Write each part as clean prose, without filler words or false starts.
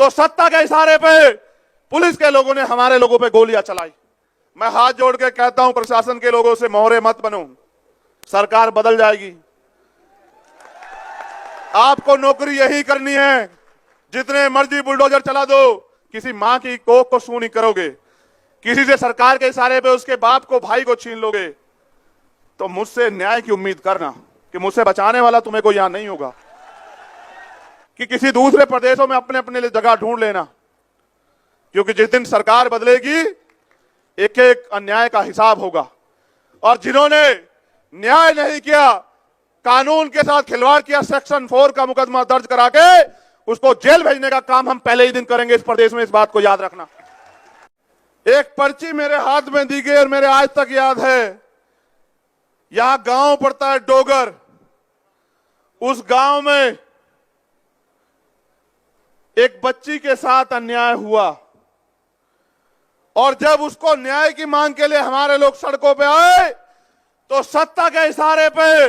तो सत्ता के इशारे पे पुलिस के लोगों ने हमारे लोगों पे गोलियां चलाई। मैं हाथ जोड़ के कहता हूं प्रशासन के लोगों से, मोहरे मत बनो, सरकार बदल जाएगी। आपको नौकरी यही करनी है, जितने मर्जी बुलडोजर चला दो, किसी मां की कोख को छू नहीं करोगे। किसी से सरकार के इशारे पे उसके बाप को, भाई को छीन लोगे, तो मुझसे न्याय की उम्मीद करना कि मुझसे बचाने वाला तुम्हें कोई यहां नहीं होगा, कि किसी दूसरे प्रदेशों में अपने अपने लिए जगह ढूंढ लेना। क्योंकि जिस दिन सरकार बदलेगी, एक एक अन्याय का हिसाब होगा। और जिन्होंने न्याय नहीं किया, कानून के साथ खिलवाड़ किया, सेक्शन 4 का मुकदमा दर्ज करा के उसको जेल भेजने का काम हम पहले ही दिन करेंगे इस प्रदेश में। इस बात को याद रखना। एक पर्ची मेरे हाथ में दी गई और मेरे आज तक याद है। यहां गांव पड़ता है डोगर, उस गांव में एक बच्ची के साथ अन्याय हुआ और जब उसको न्याय की मांग के लिए हमारे लोग सड़कों पे आए, तो सत्ता के इशारे पे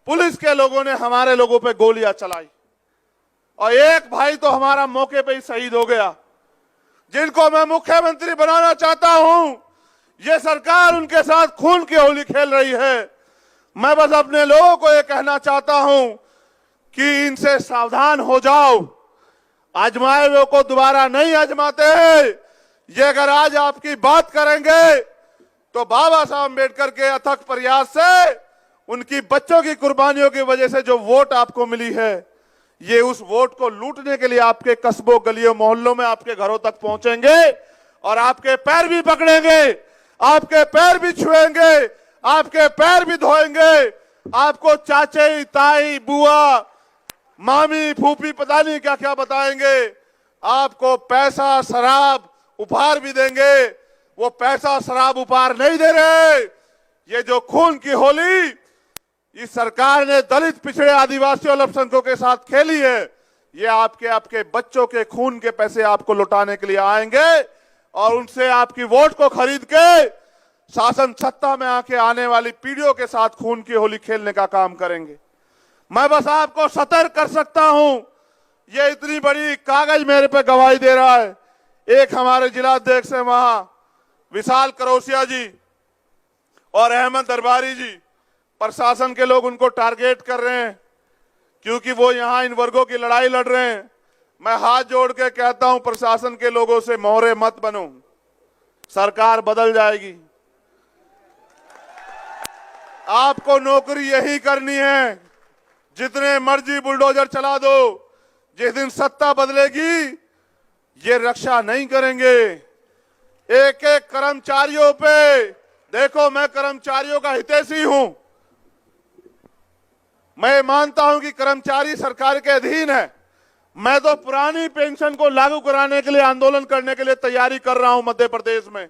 पुलिस के लोगों ने हमारे लोगों पे गोलियां चलाई और एक भाई तो हमारा मौके पे ही शहीद हो गया, जिनको मैं मुख्यमंत्री बनाना चाहता हूं। ये सरकार उनके साथ खून की होली खेल रही है। मैं बस अपने लोगों को ये कहना चाहता हूं कि इनसे सावधान हो जाओ। आजमाए हुए को दोबारा नहीं आजमाते हैं। ये अगर आज आपकी बात करेंगे तो बाबा साहब अम्बेडकर के अथक प्रयास से, उनकी बच्चों की कुर्बानियों की वजह से जो वोट आपको मिली है, ये उस वोट को लूटने के लिए आपके कस्बों, गलियों, मोहल्लों में आपके घरों तक पहुंचेंगे और आपके पैर भी पकड़ेंगे, आपके पैर भी छुएंगे, आपके पैर भी धोएंगे। आपको चाचे, ताई, बुआ, मामी, फूफी पता नहीं क्या क्या बताएंगे। आपको पैसा, शराब उपहार भी देंगे। वो पैसा, शराब उपहार नहीं दे रहे। ये जो खून की होली इस सरकार ने दलित, पिछड़े, आदिवासी और अल्पसंख्यकों के साथ खेली है, ये आपके बच्चों के खून के पैसे आपको लुटाने के लिए आएंगे और उनसे आपकी वोट को खरीद के शासन सत्ता में आके आने वाली पीढ़ियों के साथ खून की होली खेलने का काम करेंगे। मैं बस आपको सतर्क कर सकता हूं। ये इतनी बड़ी कागज मेरे पे गवाही दे रहा है। एक हमारे जिलाध्यक्ष है वहां, विशाल करोसिया जी और अहमद दरबारी जी, प्रशासन के लोग उनको टारगेट कर रहे हैं क्योंकि वो यहां इन वर्गों की लड़ाई लड़ रहे हैं। मैं हाथ जोड़ के कहता हूं प्रशासन के लोगों से, मोहरे मत बनो, सरकार बदल जाएगी। आपको नौकरी यही करनी है, जितने मर्जी बुलडोजर चला दो, जिस दिन सत्ता बदलेगी ये रक्षा नहीं करेंगे। एक एक कर्मचारियों पे देखो, मैं कर्मचारियों का हितैषी हूं। मैं मानता हूं कि कर्मचारी सरकार के अधीन है। मैं तो पुरानी पेंशन को लागू कराने के लिए आंदोलन करने के लिए तैयारी कर रहा हूं मध्य प्रदेश में,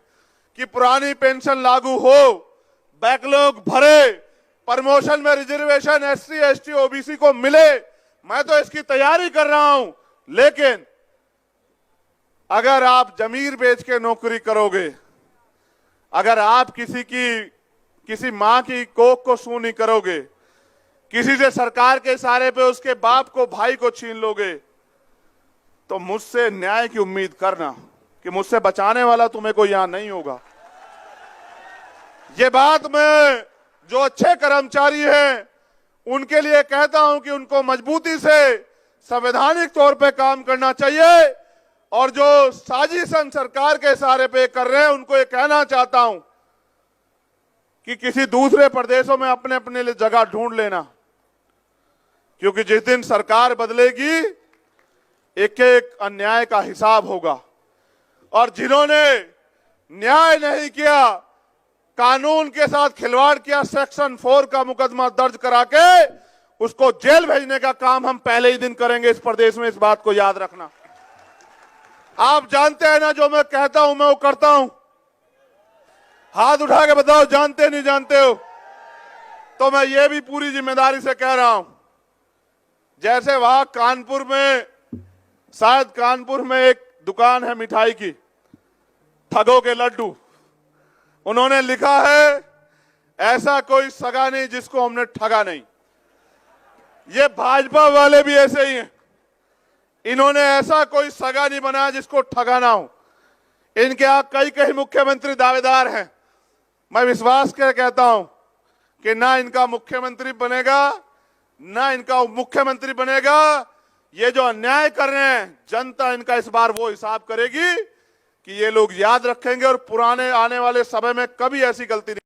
कि पुरानी पेंशन लागू हो, बैकलॉग भरे, प्रमोशन में रिजर्वेशन एससी, एसटी, ओबीसी को मिले। मैं तो इसकी तैयारी कर रहा हूं। लेकिन अगर आप जमीर बेच के नौकरी करोगे, अगर आप किसी मां की कोख को छू नहीं करोगे, किसी से सरकार के इशारे पे उसके बाप को, भाई को छीन लोगे, तो मुझसे न्याय की उम्मीद करना कि मुझसे बचाने वाला तुम्हें कोई यहां नहीं होगा। ये बात मैं जो अच्छे कर्मचारी हैं उनके लिए कहता हूं कि उनको मजबूती से संवैधानिक तौर पे काम करना चाहिए और जो साजिशन सरकार के इशारे पे कर रहे हैं उनको ये कहना चाहता हूं कि किसी दूसरे प्रदेशों में अपने अपने लिए जगह ढूंढ लेना। क्योंकि जिस दिन सरकार बदलेगी, एक एक अन्याय का हिसाब होगा। और जिन्होंने न्याय नहीं किया, कानून के साथ खिलवाड़ किया, सेक्शन 4 का मुकदमा दर्ज करा के उसको जेल भेजने का काम हम पहले ही दिन करेंगे इस प्रदेश में। इस बात को याद रखना। आप जानते हैं ना, जो मैं कहता हूं मैं वो करता हूं। हाथ उठा के बताओ, जानते नहीं जानते हो? तो मैं ये भी पूरी जिम्मेदारी से कह रहा हूं, जैसे वहां कानपुर में, शायद कानपुर में एक दुकान है मिठाई की, ठगों के लड्डू। उन्होंने लिखा है, ऐसा कोई सगा नहीं जिसको हमने ठगा नहीं। ये भाजपा वाले भी ऐसे ही हैं। इन्होंने ऐसा कोई सगा नहीं बनाया जिसको ठगाना हो। इनके यहां कई कई मुख्यमंत्री दावेदार हैं। मैं विश्वास कर कहता हूं कि ना इनका मुख्यमंत्री बनेगा, ना इनका उप मुख्यमंत्री बनेगा। ये जो अन्याय कर रहे हैं, जनता इनका इस बार वो हिसाब करेगी कि ये लोग याद रखेंगे और पुराने आने वाले समय में कभी ऐसी गलती नहीं